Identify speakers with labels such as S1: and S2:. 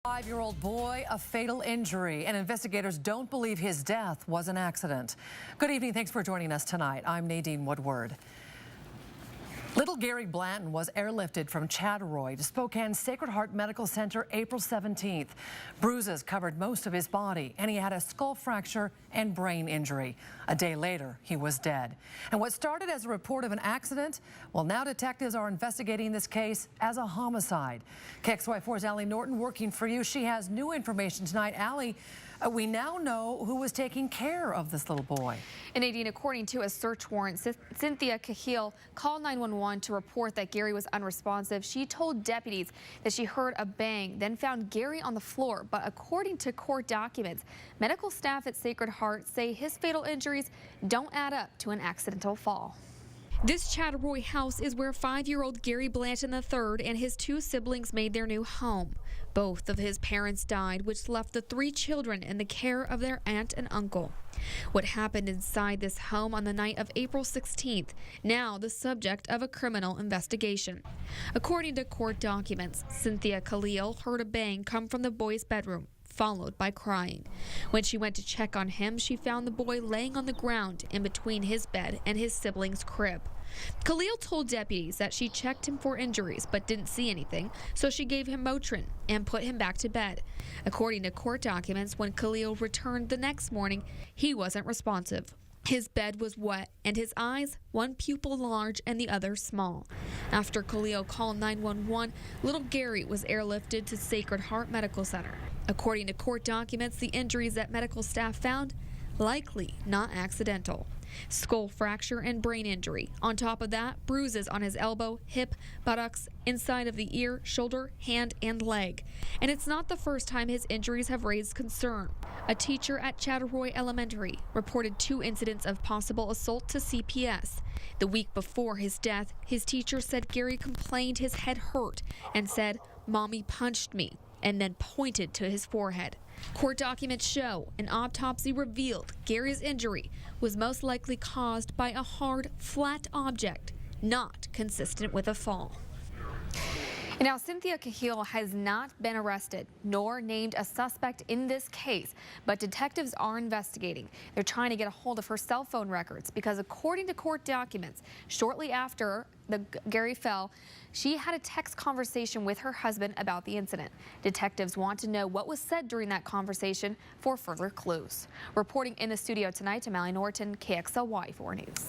S1: Five-year-old boy, a fatal injury, and investigators don't believe his death was an accident. Good evening. Thanks for joining us tonight. I'm Nadine Woodward. Little Gary Blanton was airlifted from Chattaroy to Spokane Sacred Heart Medical Center April 17th. Bruises covered most of his body, and he had a skull fracture and brain injury. A day later, he was dead. And what started as a report of an accident, well, now detectives are investigating this case as a homicide. KXY4's Allie Norton working for you. She has new information tonight. Allie, we now know who was taking care of this little boy.
S2: And Nadine, according to a search warrant, Cynthia Cahill called 911 to report that Gary was unresponsive. She told deputies that she heard a bang, then found Gary on the floor. But according to court documents, medical staff at Sacred Heart say his fatal injuries don't add up to an accidental fall. This Chattaroy house is where 5-year-old Gary Blanton III and his two siblings made their new home. Both of his parents died, which left the 3 children in the care of their aunt and uncle. What happened inside this home on the night of April 16th, now the subject of a criminal investigation. According to court documents, Cynthia Cahill heard a bang come from the boy's bedroom, followed by crying. When she went to check on him, she found the boy laying on the ground in between his bed and his sibling's crib. Cahill told deputies that she checked him for injuries but didn't see anything, so she gave him Motrin and put him back to bed. According to court documents, when Cahill returned the next morning, he wasn't responsive. His bed was wet, and his eyes, one pupil large and the other small. After Cahill called 911, little Gary was airlifted to Sacred Heart Medical Center. According to court documents, the injuries that medical staff found likely not accidental. Skull fracture and brain injury. On top of that, bruises on his elbow, hip, buttocks, inside of the ear, shoulder, hand, and leg. And it's not the first time his injuries have raised concern. A teacher at Chattaroy Elementary reported 2 incidents of possible assault to CPS. The week before his death, his teacher said Gary complained his head hurt and said, "Mommy punched me," and then pointed to his forehead. Court documents show an autopsy revealed Gary's injury was most likely caused by a hard, flat object, not consistent with a fall. Now, Cynthia Cahill has not been arrested nor named a suspect in this case, but detectives are investigating. They're trying to get a hold of her cell phone records because according to court documents, shortly after Gary fell, she had a text conversation with her husband about the incident. Detectives want to know what was said during that conversation for further clues. Reporting in the studio tonight, I'm Allie Norton, KXLY4 News.